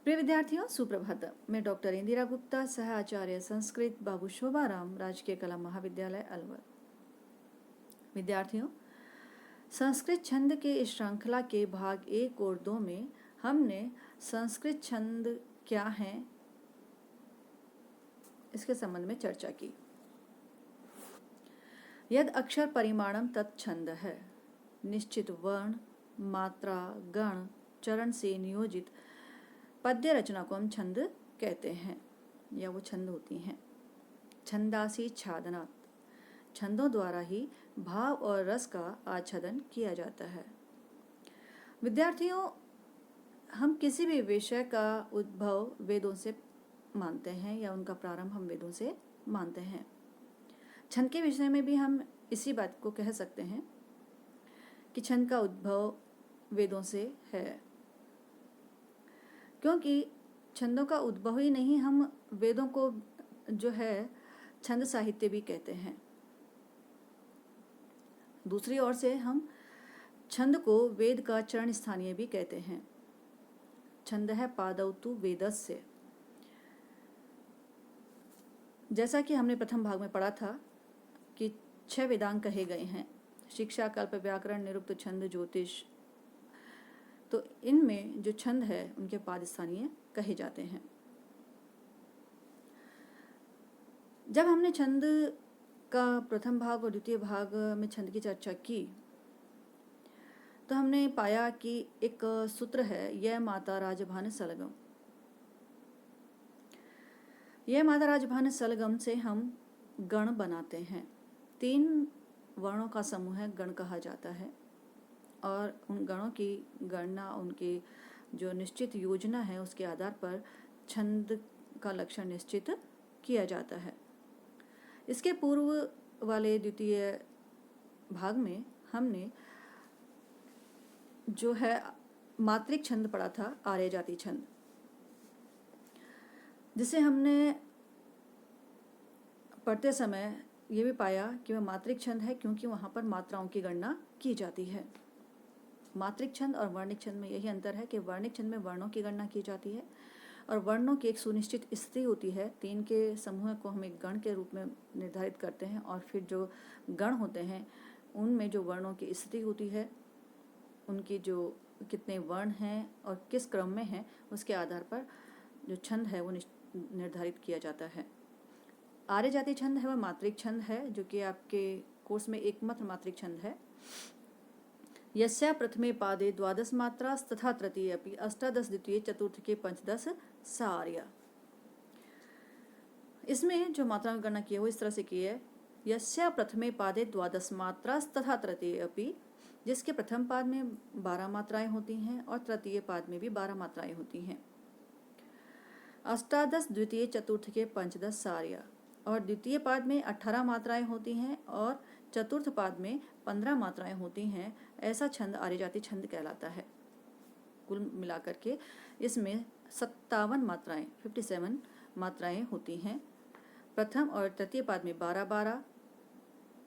प्रिय विद्यार्थियों, सुप्रभात। मैं डॉक्टर इंदिरा गुप्ता, सह आचार्य संस्कृत, बाबू शोभाराम, राजकीय कला महाविद्यालय अलवर। विद्यार्थियों, संस्कृत छंद के इस श्रृंखला के भाग 1 और 2 में हमने संस्कृत छंद क्या हैं इसके संबंध में चर्चा की। यद अक्षर परिमाणम तत् छंद है। निश्चित वर्ण, मात्रा, गण, चरण से नियोजित पद्य रचना को हम छंद कहते हैं या वो छंद होती हैं। छंदासी छादनात्, छंदों द्वारा ही भाव और रस का आच्छादन किया जाता है। विद्यार्थियों, हम किसी भी विषय का उद्भव वेदों से मानते हैं या उनका प्रारंभ हम वेदों से मानते हैं। छंद के विषय में भी हम इसी बात को कह सकते हैं कि छंद का उद्भव वेदों से है, क्योंकि छंदों का उद्भव ही नहीं, हम वेदों को जो है छंद साहित्य भी कहते हैं। दूसरी ओर से हम छंद को वेद का चरण स्थानीय भी कहते हैं। छंद है पादौ तु वेदस्य। जैसा कि हमने प्रथम भाग में पढ़ा था कि 6 वेदांग कहे गए हैं: शिक्षा, कल्प, व्याकरण, निरुक्त, छंद, ज्योतिष। तो इनमें जो छंद है उनके पाद स्थानीय कहे जाते हैं। जब हमने छंद का प्रथम भाग और द्वितीय भाग में छंद की चर्चा की तो हमने पाया कि एक सूत्र है, यह माता राजभान सलगम। यह माता राजभान सलगम से हम गण बनाते हैं। 3 वर्णों का समूह है गण कहा जाता है, और उन गणों की गणना, उनकी जो निश्चित योजना है उसके आधार पर छंद का लक्षण निश्चित किया जाता है। इसके पूर्व वाले द्वितीय भाग में हमने जो है मात्रिक छंद पढ़ा था, आर्य जाति छंद, जिसे हमने पढ़ते समय ये भी पाया कि वह मात्रिक छंद है क्योंकि वहाँ पर मात्राओं की गणना की जाती है। मात्रिक छंद और वर्णिक छंद में यही अंतर है कि वर्णिक छंद में वर्णों की गणना की जाती है और वर्णों की एक सुनिश्चित स्थिति होती है। 3 के समूह को हम एक गण के रूप में निर्धारित करते हैं और फिर जो गण होते हैं उनमें जो वर्णों की स्थिति होती है, उनकी जो कितने वर्ण हैं और किस क्रम में हैं, उसके आधार पर जो छंद है वो निर्धारित किया जाता है। आर्य जाति छंद है वह मात्रिक छंद है, जो कि आपके कोर्स में एकमात्र मात्रिक छंद है। यस्या प्रथमे पादे 12 मात्रास्तथा तृतीये अपि 18 द्वितीये चतुर्थ 15 सा आर्या। इसमें जो मात्रा की गणना की है वो इस तरह से की है: यस्या प्रथमे पादे 12 मात्रास्तथा तृतीये अपि, जिसके प्रथम पाद में 12 मात्राएं होती हैं और तृतीय पाद में भी 12 मात्राएं होती हैं। 18 द्वितीय चतुर्थ 15 सा आर्या, और द्वितीय पाद में 18 मात्राएं होती हैं और चतुर्थ पाद में 15 मात्राएं होती हैं। ऐसा छंद आर्य जाति छंद कहलाता है। कुल मिलाकर के इसमें 57 मात्राएं 57 मात्राएं होती हैं। प्रथम और तृतीय पाद में 12-12,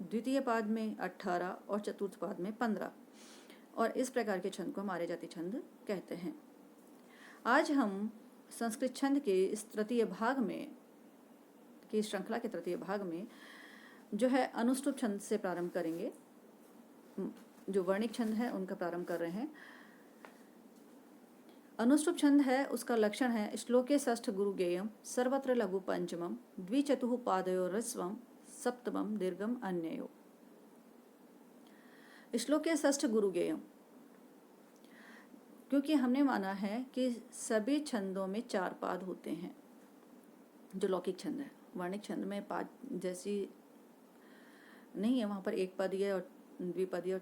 द्वितीय पाद में 18 और चतुर्थ पाद में 15, और इस प्रकार के छंद को हम आर्य जाति छंद कहते हैं। आज हम संस्कृत छंद के इस तृतीय भाग में, की श्रृंखला के तृतीय भाग में जो है अनुष्टुप छंद से प्रारंभ करेंगे। जो वर्णिक छंद है उनका प्रारंभ कर रहे हैं। अनुष्टुप छंद है, उसका लक्षण है: श्लोके षष्ठ गुरु गेयम, सर्वत्र लघु पंचमम, द्विचतुः पादयो ह्रस्वम, सप्तमम दीर्घम अन्ययो। श्लोके षष्ठ गुरु गेयम, क्योंकि हमने माना है कि सभी छंदों में 4 पाद होते हैं जो लौकिक छंद है। वर्णिक छंद में पाद जैसी नहीं है, वहाँ पर एक पदीय और द्विपदीय और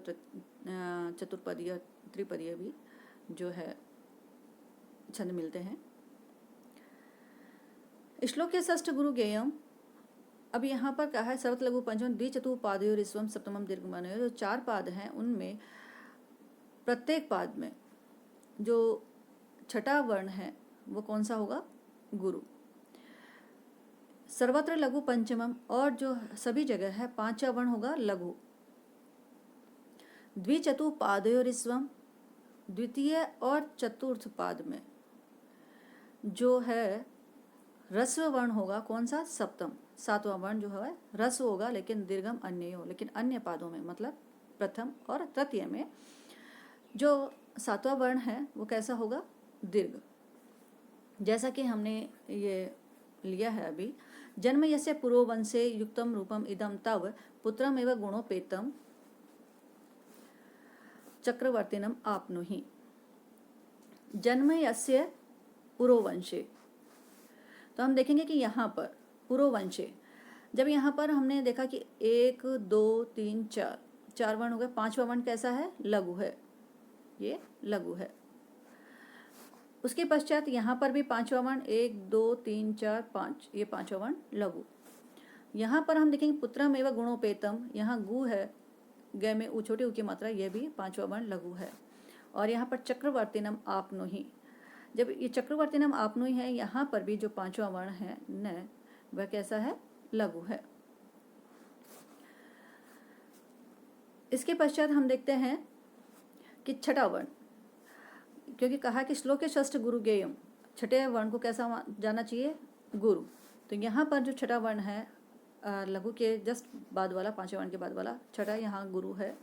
चतुर्पदीय और त्रिपदीय भी जो है छंद मिलते हैं। श्लोक के षष्ठ गुरु गेयम, अब यहाँ पर कहा है सर्वत्र लघु पंचम, द्विचतुः पादयो ह्रस्वम, सप्तमम दीर्घम अन्ययो। जो 4 पाद हैं उनमें प्रत्येक पाद में जो छठा वर्ण है वो कौन सा होगा? गुरु। सर्वत्र लघु पंचमम, और जो सभी जगह है 5वां वर्ण होगा लघु। द्विचतुः पादयो ह्रस्वम, द्वितीय और चतुर्थ पाद में जो है ह्रस्व वर्ण होगा, कौन सा? सप्तम। सातवां वर्ण जो है ह्रस्व होगा, लेकिन दीर्घम अन्य हो, लेकिन अन्य पादों में मतलब प्रथम और तृतीय में जो सातवां वर्ण है वो कैसा होगा? दीर्घ। जैसा कि हमने ये लिया है अभी, जन्म यस्य पुरोवंशे युक्तम रूपम इदम तव पुत्रम एव गुणोपेतम चक्रवर्तिनम आपनुहि। जन्म यस्य पुरोवंशे, तो हम देखेंगे कि यहाँ पर पुरोवंशे, जब यहाँ पर हमने देखा कि 1 2 3 4 चार वर्ण हो गए, पांचवा वर्ण कैसा है? लघु है, ये लघु है। उसके पश्चात यहाँ पर भी पांचवा वर्ण 1 2 3 4 5, ये पांचवा वर्ण लघु। यहाँ पर हम देखेंगे पुत्रम एवं गुणोपेतम, यहाँ गु है, ग में ऊ छोटी ऊ की मात्रा, यह भी पांचवा वर्ण लघु है। और यहाँ पर चक्रवर्तिनम आपनुहि, जब ये चक्रवर्तिनम आपनुहि है, यहाँ पर भी जो पांचवा वर्ण है न, वह कैसा है? लघु है। इसके पश्चात हम देखते हैं कि छठा वर्ण, क्योंकि कहा कि श्लोके षष्ठ गुरु गेयम, छठे वर्ण को कैसा जाना चाहिए? गुरु। तो यहाँ पर जो छठा वर्ण है लघु के जस्ट बाद वाला, पांचवें वर्ण के बाद वाला छठा, यहाँ गुरु है।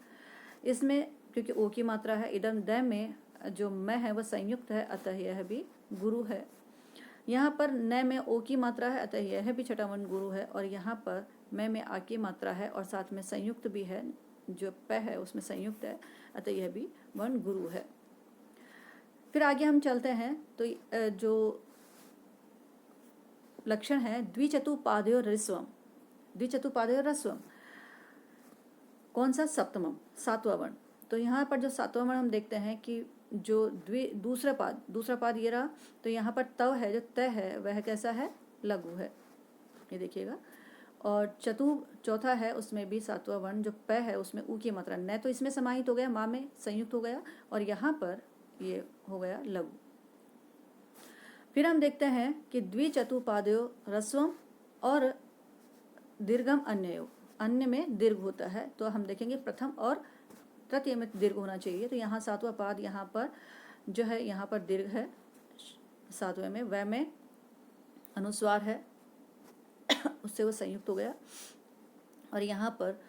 इसमें क्योंकि ओ की मात्रा है, इदम द में जो मैं है वह संयुक्त है, अतः यह भी गुरु है। यहाँ पर न में ओ की मात्रा है, अतः यह भी छठा वर्ण गुरु है। और यहाँ पर मैं में आ की मात्रा है और साथ में संयुक्त भी है, जो प है उसमें संयुक्त है, अतः यह भी वर्ण गुरु है। फिर आगे हम चलते हैं, तो जो लक्षण है द्विचतुपादयो ऋस्वम, द्विचतुपादयो ऋस्वम कौन सा? सप्तमम, सातवां वर्ण। तो यहाँ पर जो सातवां वर्ण हम देखते हैं कि जो दूसरा पाद ये रहा, तो यहाँ पर तव है, जो त है वह कैसा है? लघु है, ये देखिएगा। और चौथा है, उसमें भी सातवां वर्ण जो प है उसमें ऊ की मात्रा न, तो इसमें समाहित हो गया, माँ में संयुक्त हो गया, और यहाँ पर ये हो गया लघु। फिर हम देखते हैं कि द्विचतुपादयो ह्रस्वम और दीर्घम अन्ययो, अन्य में दीर्घ होता है। तो हम देखेंगे प्रथम और तृतीय में दीर्घ होना चाहिए। तो यहाँ सातवां पाद यहाँ पर जो है, यहाँ पर दीर्घ है, सातवें में वह में अनुस्वार है, उससे वो संयुक्त हो गया। और यहाँ पर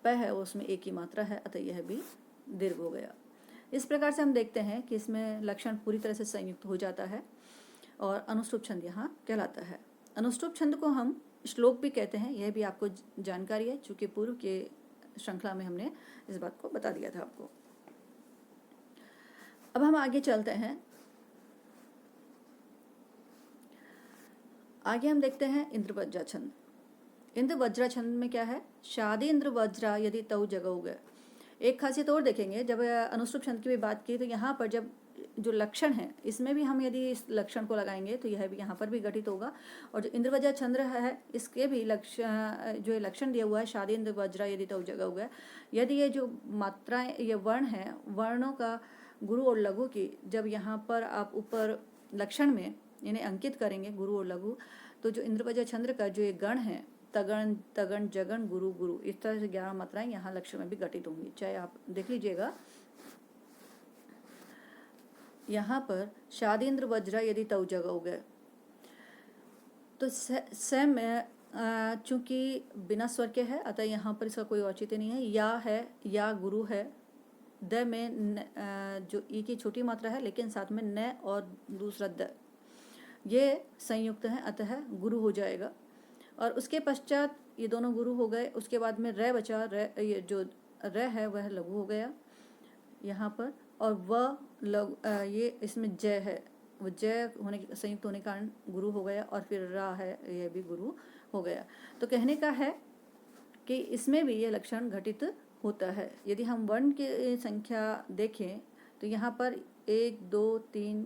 प है, उसमें एक ही मात्रा है, अतः यह भी दीर्घ हो गया। इस प्रकार से हम देखते हैं कि इसमें लक्षण पूरी तरह से संयुक्त हो जाता है और अनुष्टुप छंद यहाँ कहलाता है। अनुष्टुप छंद को हम श्लोक भी कहते हैं, यह भी आपको जानकारी है, चूँकि पूर्व के श्रृंखला में हमने इस बात को बता दिया था आपको। अब हम आगे चलते हैं, आगे हम देखते हैं इंद्रवज्रा छंद। इंद्रवज्रा छंद में क्या है? शादी इंद्र वज्रा यदि तव जगऊ गए। एक खासियत और देखेंगे, जब अनुष्टुप छंद की भी बात की, तो यहाँ पर जब जो लक्षण है, इसमें भी हम यदि इस लक्षण को लगाएंगे तो यह भी यहाँ पर भी घटित होगा। और जो इंद्रवज्रा छंद है, इसके भी जो लक्षण दिया हुआ है, शादी इंद्र वज्रा यदि तव जगऊ गए, यदि ये जो मात्राएं, ये वर्ण है, वर्णों का गुरु और लघु की, जब यहाँ पर आप ऊपर लक्षण में इन्हें अंकित करेंगे, गुरु और लघु, तो जो इंद्रवज्रा छंद का जो ये गण है, तगण तगण जगन गुरु गुरु, इस तरह से 11 मात्राएं यहाँ लक्षण में भी घटित होंगी। चाहे आप देख लीजिएगा, यहाँ पर शादीन्द्र वज्रा यदि तव जगऊ गए, तो स में चूंकि बिना स्वर के है, अतः यहाँ पर इसका कोई औचित्य नहीं है। या है, या गुरु है। द में जो ई की छोटी मात्रा है, लेकिन साथ में न और दूसरा द, ये संयुक्त है, अतः गुरु हो जाएगा। और उसके पश्चात ये दोनों गुरु हो गए। उसके बाद में र बचा, ये जो र है वह लघु हो गया यहाँ पर, और वह लघु, ये इसमें जय है, वो जय होने के संयुक्त होने के कारण गुरु हो गया। और फिर रा है, यह भी गुरु हो गया। तो कहने का है कि इसमें भी ये लक्षण घटित होता है। यदि हम वर्ण की संख्या देखें तो यहाँ पर 1 2 3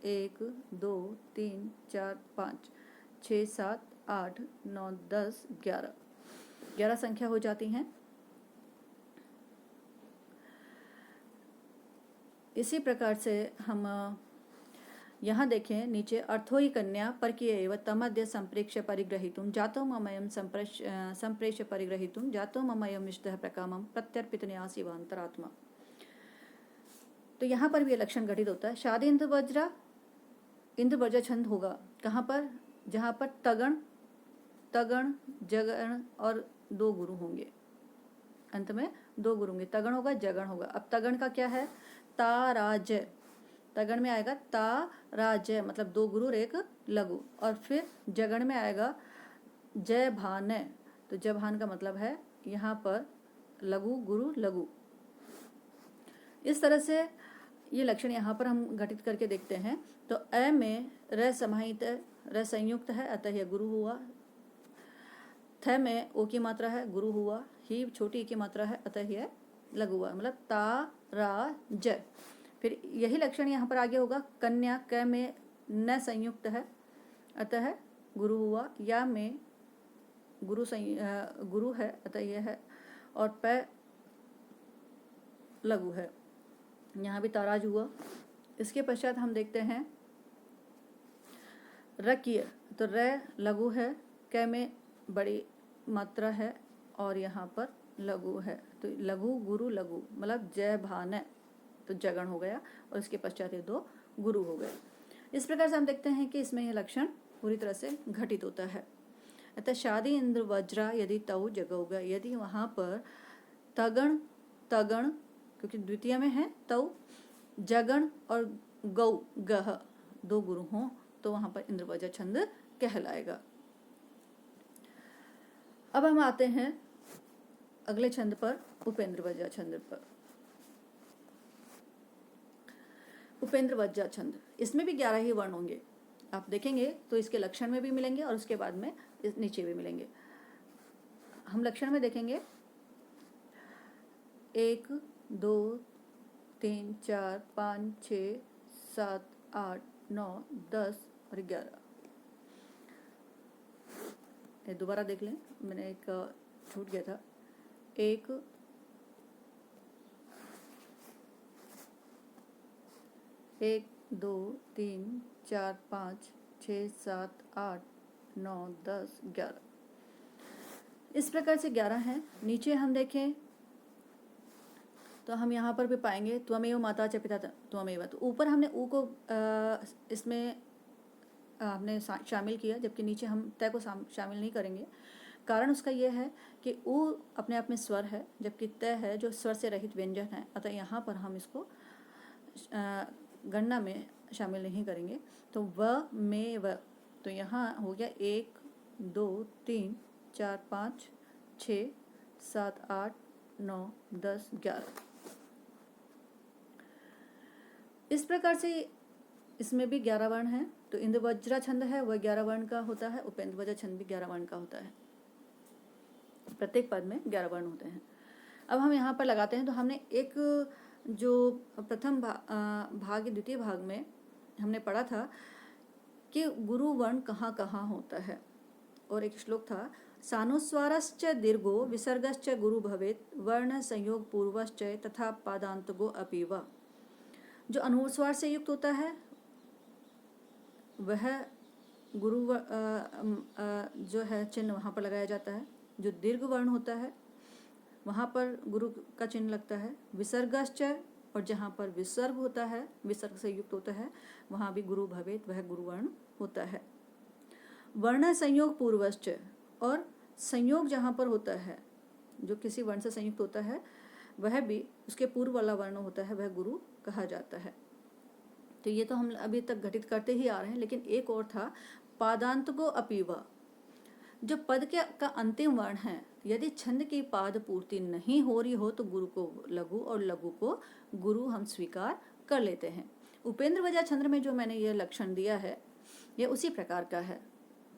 1 2 3 4 5 6 7 8 9 10 11 संख्या हो जाती हैं। इसी प्रकार से हम यहाँ देखें नीचे, अर्थो ही कन्या परकीय तमद्य संप्रेक्ष्य परिग्रहीतुम जातो ममयम संप्रेक्ष्य परिग्रहीतुम जातो ममयम इष्टः प्रकामम प्रत्यर्पित न्यास इव अंतरात्मा। तो यहाँ पर भी लक्षण घटित होता है। शादीन्द्र वज्रा इंद्र वज्र छंद होगा कहाँ पर? जहाँ पर तगण, तगण, जगण और दो गुरु होंगे, अंत में दो गुरु होंगे, तगण होगा, जगण होगा। अब तगण का क्या है? ता रा जय, तगण में आएगा ता रा जय, मतलब दो गुरु और एक लघु। और फिर जगण में आएगा जय भान, तो जय भान का मतलब है यहाँ पर लघु गुरु लघु। इस तरह से ये लक्षण यहाँ पर हम घटित करके देखते हैं। तो अ में र समाहित, र संयुक्त है, अतः यह गुरु हुआ। थ में ओ की मात्रा है, गुरु हुआ। ही छोटी ई की मात्रा है, अतः यह लघु हुआ, मतलब ता रा ज। फिर यही लक्षण यहाँ पर आगे होगा। कन्या, क में न संयुक्त है, अतः गुरु हुआ। या में गुरु है, अतः यह है। और प लघु है, यहाँ भी ताराज हुआ। इसके पश्चात हम देखते हैं रकीय, तो र लघु है, क में बड़ी मात्रा है और यहाँ पर लघु है, तो लघु गुरु लघु, मतलब जय भान, तो जगण हो गया और इसके पश्चात ये दो गुरु हो गए। इस प्रकार से हम देखते हैं कि इसमें यह लक्षण पूरी तरह से घटित होता है। अतः शादी इंद्र वज्रा यदि तऊ जगौगा, यदि वहाँ पर तगण, तगण क्योंकि द्वितीय में है तऊ, जगण और गौ गह दो गुरु हों तो वहाँ पर इंद्र वज्र छंद कहलाएगा। अब हम आते हैं अगले छंद पर, उपेंद्र वज्र छंद पर। उपेंद्र वज्र छंद, इसमें भी 11 ही वर्ण होंगे। आप देखेंगे तो इसके लक्षण में भी मिलेंगे और उसके बाद में नीचे भी मिलेंगे। हम लक्षण में देखेंगे 1 2 3 4 5 6 7 8 9 10 और 11। ये दोबारा देख लें, मैंने एक छूट गया था। 1 1 2 3 4 5 6 7 8 9 10 11, इस प्रकार से 11 हैं। नीचे हम देखें तो हम यहाँ पर भी पाएंगे त्वमेव माता च पिता त्वमेव, तो ऊपर हमने ऊ को इसमें हमने शामिल किया, जबकि नीचे हम तय को शामिल नहीं करेंगे। कारण उसका यह है कि ऊ अपने आप में स्वर है, जबकि तय है जो स्वर से रहित व्यंजन है, अतः यहाँ पर हम इसको गणना में शामिल नहीं करेंगे। तो व में व, तो यहाँ हो गया 1 2 3 4 5 6 7 8 9 10 11। इस प्रकार से इसमें भी 11 वर्ण हैं। तो इंद्र वज्रा छंद है वह 11 वर्ण का होता है, उपेंद्र वज्र छंद भी 11 वर्ण का होता है। प्रत्येक पद में 11 वर्ण होते हैं। अब हम यहाँ पर लगाते हैं, तो हमने एक जो प्रथम भाग द्वितीय भाग में हमने पढ़ा था कि गुरु वर्ण कहाँ कहाँ होता है, और एक श्लोक था सानुस्वारश्च दीर्घो विसर्गश्च गुरु भवेत् वर्ण संयोग पूर्वश्च तथा पादांतगो अपि वा। जो अनुस्वार से युक्त होता है वह गुरु जो है चिन्ह वहाँ पर लगाया जाता है। जो दीर्घ वर्ण होता है वहाँ पर गुरु का चिन्ह लगता है। विसर्गश्च, और जहाँ पर विसर्ग होता है, विसर्ग से युक्त होता है, वहाँ भी गुरु भवेत्, वह गुरु वर्ण होता है। वर्ण संयोग पूर्वश्च, और संयोग जहाँ पर होता है, जो किसी वर्ण से संयुक्त होता है, वह भी उसके पूर्व वाला वर्ण होता है, वह गुरु कहा जाता है। तो ये तो हम अभी तक घटित करते ही आ रहे हैं, लेकिन एक और था पादांत को अपीवा। जो पद के का अंतिम वर्ण है, यदि छंद की पाद पूर्ति नहीं हो रही हो तो गुरु को लघु और लघु को गुरु हम स्वीकार कर लेते हैं। उपेंद्र वज्र छंद में जो मैंने ये लक्षण दिया है ये उसी प्रकार का है।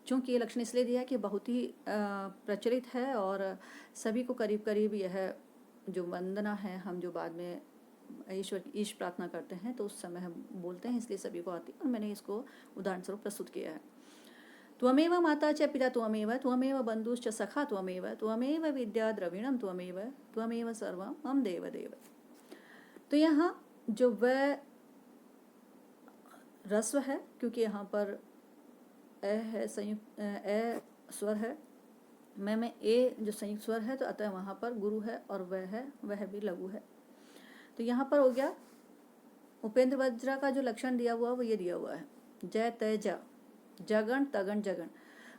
चूँकि ये लक्षण इसलिए दिया है कि बहुत ही प्रचलित है और सभी को करीब करीब यह जो वंदना है, हम जो बाद में ईश प्रार्थना करते हैं तो उस समय हम बोलते हैं, इसलिए सभी को आती है और मैंने इसको उदाहरण स्वरूप प्रस्तुत किया है। त्वमेव माता च पिता त्वमेव, त्वमेव बंधुश्च सखा त्वमेव, त्वमेव विद्या द्रविणम त्वमेव, त्वमेव सर्वं मम देव देव। तो यहाँ जो वह रस्व है, क्योंकि यहाँ पर ए है, संयुक्त ए स्वर है, मैं में ए जो संयुक्त स्वर है, तो अतः वहाँ पर गुरु है और वह है, वह भी लघु है। तो यहाँ पर हो गया उपेंद्र वज्रा का जो लक्षण दिया हुआ वो ये दिया हुआ है। जय तय जा, जगण तगण जगण।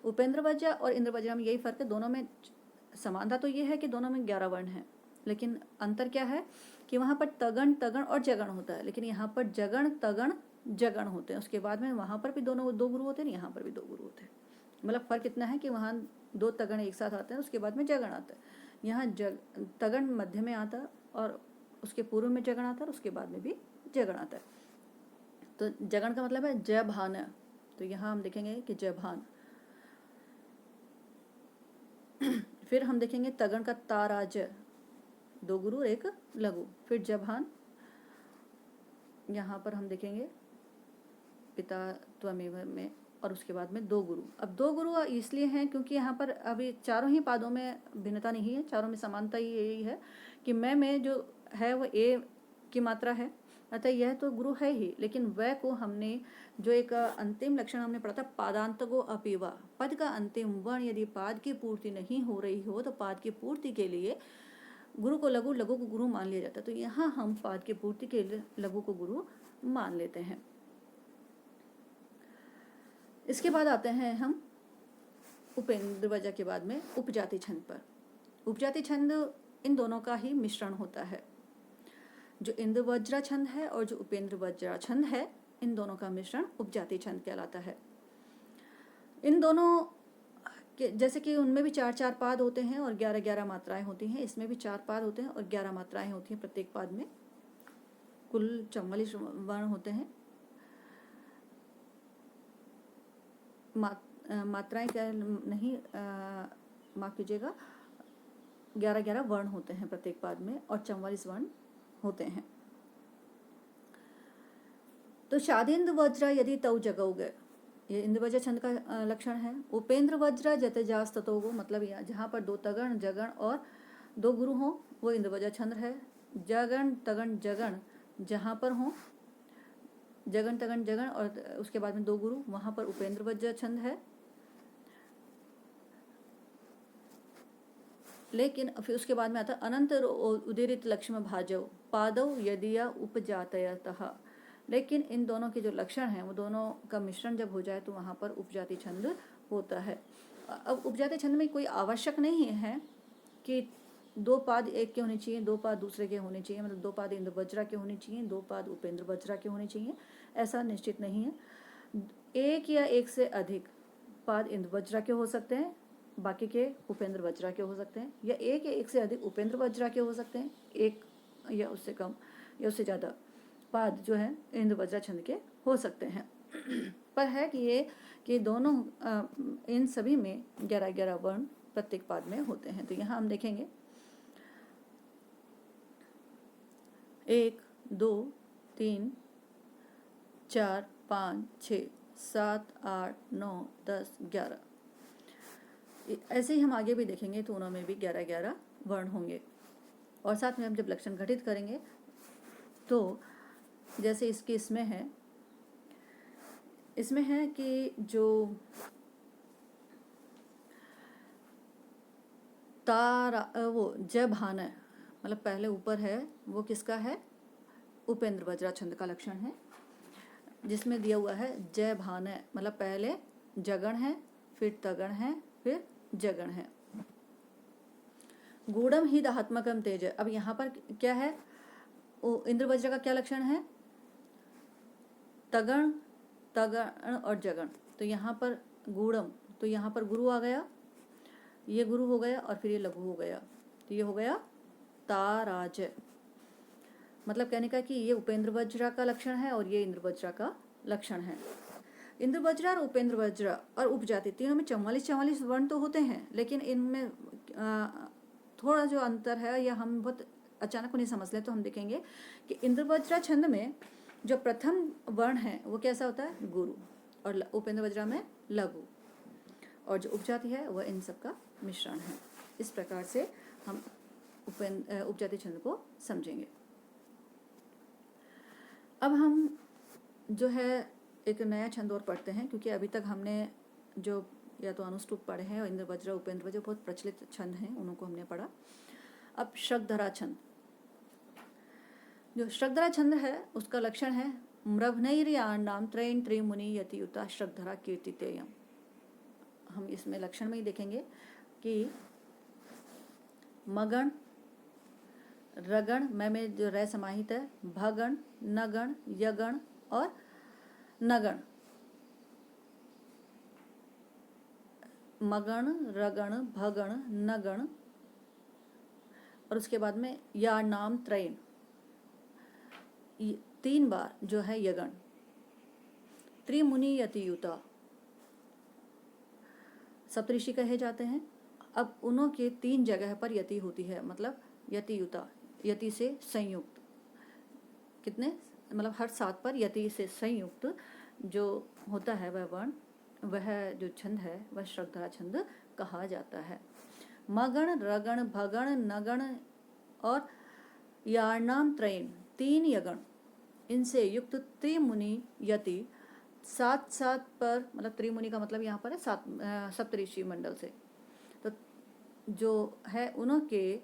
उपेंद्र वज्रा और इंद्र वज्रा में यही फर्क है, दोनों में समानता तो ये है कि दोनों में 11 वर्ण हैं, लेकिन अंतर क्या है कि वहाँ पर तगण तगण और जगण होता है, लेकिन यहाँ पर जगण तगण जगण होते हैं। उसके बाद में वहाँ पर भी दोनों दो गुरु होते हैं, यहाँ पर भी दो गुरु होते हैं। मतलब फर्क इतना है कि वहाँ दो तगण एक साथ आते हैं, उसके बाद में जगण आता है। यहाँ तगण मध्य में आता है और उसके पूर्व में जगण आता है और उसके बाद में भी जगण आता है। तो जगण का मतलब है जय भान। तो यहाँ हम देखेंगे कि जय भान। फिर हम देखेंगे तगण का ताराज, दो गुरु एक लघु। फिर जभान, यहाँ पर हम देखेंगे पिता त्वमेव में, और उसके बाद में दो गुरु। अब दो गुरु इसलिए हैं क्योंकि यहाँ पर अभी चारों ही पादों में भिन्नता नहीं है, चारों में समानता ही यही है कि मैं में जो है वो ए की मात्रा है, अतः यह तो गुरु है ही, लेकिन वह को हमने जो एक अंतिम लक्षण हमने पढ़ा था पादांतगो अपीवा, पद का अंतिम वर्ण यदि पाद की पूर्ति नहीं हो रही हो तो पाद की पूर्ति के लिए गुरु को लघु, लघु को गुरु मान लिया जाता है। तो यहाँ हम पाद की पूर्ति के लिए लघु को गुरु मान लेते हैं। इसके बाद आते हैं हम उपेंद्र वज्रा के बाद में उपजाति छंद पर। उपजाति छंद इन दोनों का ही मिश्रण होता है। जो इंद्र वज्रा छंद है और जो उपेंद्र वज्रा छंद है, इन दोनों का मिश्रण उपजाति छंद कहलाता है। इन दोनों के जैसे कि उनमें भी 4-4 पाद होते हैं और 11-11 मात्राएं होती हैं, इसमें भी 4 पाद होते हैं और 11 मात्राएं होती हैं प्रत्येक पाद में। कुल 44 वर्ण होते हैं। मात्राएं क्या नहीं, माफ कीजिएगा, 11-11 वर्ण होते हैं प्रत्येक पाद में और 44 वर्ण होते हैं। तो शादिंद्र वज्रा यदि तव जगोगे, ये इंद्र वज्र छंद का लक्षण है। उपेंद्र वज्रा जत जास ततोगो, मतलब जहाँ पर दो तगण जगण और दो गुरु हो वो इंद्र वज्र छंद है। जगण तगण जगण जहाँ पर हो, जगन तगन जगन और उसके बाद में दो गुरु, वहाँ पर उपेंद्र वज्र छंद है। लेकिन फिर उसके बाद में आता अनंत उदीरित लक्ष्म भाजव पादव यदिया उपजातयतः। लेकिन इन दोनों के जो लक्षण हैं वो दोनों का मिश्रण जब हो जाए तो वहाँ पर उपजाति छंद होता है। अब उपजाति छंद में कोई आवश्यक नहीं है कि दो पाद एक के होने चाहिए, दो पाद दूसरे के होने चाहिए, मतलब दो पाद इंद्र वज्रा के होने चाहिए, दो पाद उपेंद्र वज्रा के होने चाहिए, ऐसा निश्चित नहीं है। एक या एक से अधिक पाद इंद्र वज्रा के हो सकते हैं, बाकी के उपेंद्र वज्रा के हो सकते हैं, या एक से अधिक उपेंद्र वज्रा के हो सकते हैं, एक या उससे कम या उससे ज़्यादा पाद जो है इंद्र वज्रा छंद के हो सकते हैं। पर है कि ये कि दोनों इन सभी में 11-11 वर्ण प्रत्येक पाद में होते हैं। तो यहाँ हम देखेंगे 1, 2, 3, 4, 5, 6, 7, 8, 9, 10, 11। ऐसे ही हम आगे भी देखेंगे तो उनमें भी 11-11 वर्ण होंगे। और साथ में हम जब लक्षण घटित करेंगे तो जैसे इसमें है कि जो तारा वो जय भान है, मतलब पहले ऊपर है वो किसका है, उपेंद्र वज्रा छंद का लक्षण है, जिसमें दिया हुआ है जय भान है, मतलब पहले जगण है, फिर तगण है, फिर जगण है। गूढ़म ही दात्मकम तेज। अब यहाँ पर क्या है, इंद्र वज्र का क्या लक्षण है, तगण तगण और जगण। तो यहाँ पर गूढ़म, तो यहाँ पर गुरु आ गया, ये गुरु हो गया और फिर ये लघु हो गया, तो ये हो गया ताराज। मतलब कहने का कि ये उपेंद्र वज्रा का लक्षण है और ये इंद्र वज्रा का लक्षण है। इंद्र वज्रा और उपेंद्र वज्रा और उपजाति तीनों में 44 वर्ण तो होते हैं, लेकिन इनमें थोड़ा जो अंतर है या हम बहुत अचानक उन्हें समझ लें तो हम देखेंगे कि इंद्र वज्रा छंद में जो प्रथम वर्ण है वो कैसा होता है, गुरु, और उपेंद्र वज्रा में लघु, और जो उपजाति है वह इन सब का मिश्रण है। इस प्रकार से हम उपजाति छंद को समझेंगे। अब हम जो है एक नया छंद और पढ़ते हैं, क्योंकि अभी तक हमने जो या तो अनुष्टुप पढ़े हैं और इंद्र वज्र उपेंद्र वज्र बहुत प्रचलित छंद हैं, उनको हमने पढ़ा। अब श्रगधरा छंद, जो श्रगधरा छंद है उसका लक्षण है म्रभ्नैर्याणां त्रयं त्रिमुनि यतियुता श्रद्धरा कीर्तितेयम्। हम इसमें लक्षण में ही देखेंगे कि मगण, रगण में जो रै समाहित है, भगण, नगण, यगण और नगण। मगण, रगण, भगण, नगण और उसके बाद में या नाम त्रयन, 3 बार जो है यगण। त्रिमुनि यतियुता, सप्तऋषि कहे जाते हैं। अब उन्हों के 3 जगह पर यति होती है, मतलब यतियुता, यति से संयुक्त। कितने, मतलब हर 7 पर यति से संयुक्त जो होता है वह वर्ण, वह जो छंद है वह श्रद्धरा छंद कहा जाता है। मगण, रगण, भगण, नगण और यार्णाम त्रयन, 3 यगण, इनसे युक्त त्रिमुनि यति 7 पर, मतलब त्रिमुनि का मतलब यहाँ पर है 7 सप्तऋषि मंडल से, तो जो है उन्हों के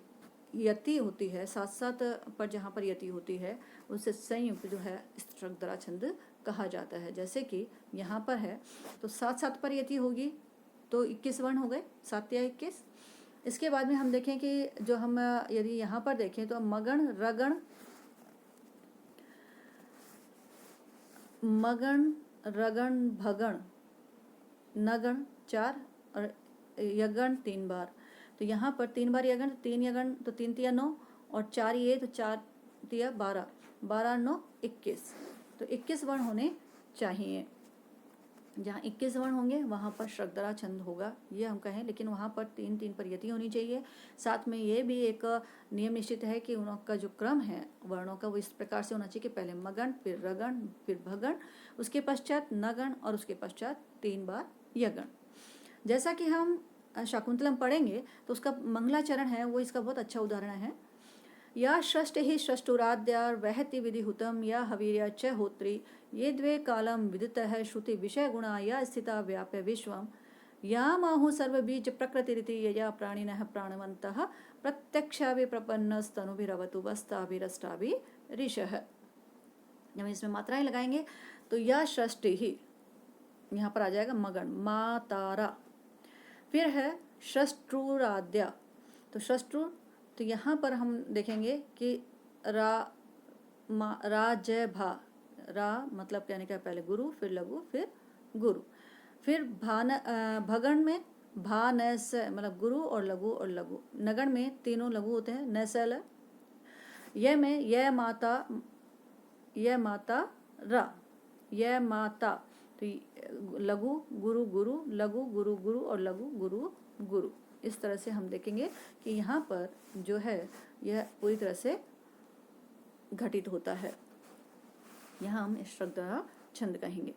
यति होती है 7 पर, जहाँ पर यति होती है उससे संयुक्त जो है श्रद्धरा छंद कहा जाता है। जैसे कि यहाँ पर है तो 7 पर यति होगी तो 21 वर्ण हो गए, 7 या 21। इसके बाद में हम देखें कि जो हम यदि यहाँ पर देखें तो मगण, रगण, भगण, नगण 4 और यगण 3 बार। तो यहाँ पर 3 बार यगण, 3 यगण तो 3 तिया 9 और 4 ये तो 4 तिया 12, 12 9 21, तो 21 वर्ण होने चाहिए। जहाँ 21 वर्ण होंगे वहाँ पर श्रद्धरा छंद होगा, ये हम कहें, लेकिन वहाँ पर 3 पर यति होनी चाहिए। साथ में ये भी एक नियम निश्चित है कि उनका जो क्रम है वर्णों का वो इस प्रकार से होना चाहिए कि पहले मगण, फिर रगण, फिर भगण, उसके पश्चात नगण और उसके पश्चात 3 बार यगण। जैसा कि हम शाकुंतलम पढ़ेंगे तो उसका मंगलाचरण है वो इसका बहुत अच्छा उदाहरण है। या षष्ठ ही षष्ठुराद्यार वहति विधिहुतम या हवीर्या च होत्री, ये द्वे कालम विदितः श्रुति विषय गुणा या स्थिता व्याप्य विश्वम, या माहु सर्वबीज प्रकृति रीति यया प्राणिनः प्राणवन्तः प्रत्यक्षाभि प्रपन्नस्तनुभिरवतु वस्ताभिरष्टाभिरीशः। जब इसमें मात्राएं लगाएंगे तो या षष्ठी ही यहाँ पर आ जाएगा मगण, मा तारा। फिर है षष्ठुराद्या, तो षष्ठु, तो यहाँ पर हम देखेंगे कि रा जय भा, रा मतलब कहने का पहले गुरु, फिर लघु, फिर गुरु। फिर भगण में भा न स, मतलब गुरु और लघु। नगण में तीनों लघु होते हैं, न स ल। यह में यह माता रा, यह माता, तो लघु गुरु गुरु, लघु गुरु गुरु और लघु गुरु गुरु। इस तरह से हम देखेंगे कि यहाँ पर जो है यह पूरी तरह से घटित होता है। यहाँ हम श्रद्धरा छंद कहेंगे।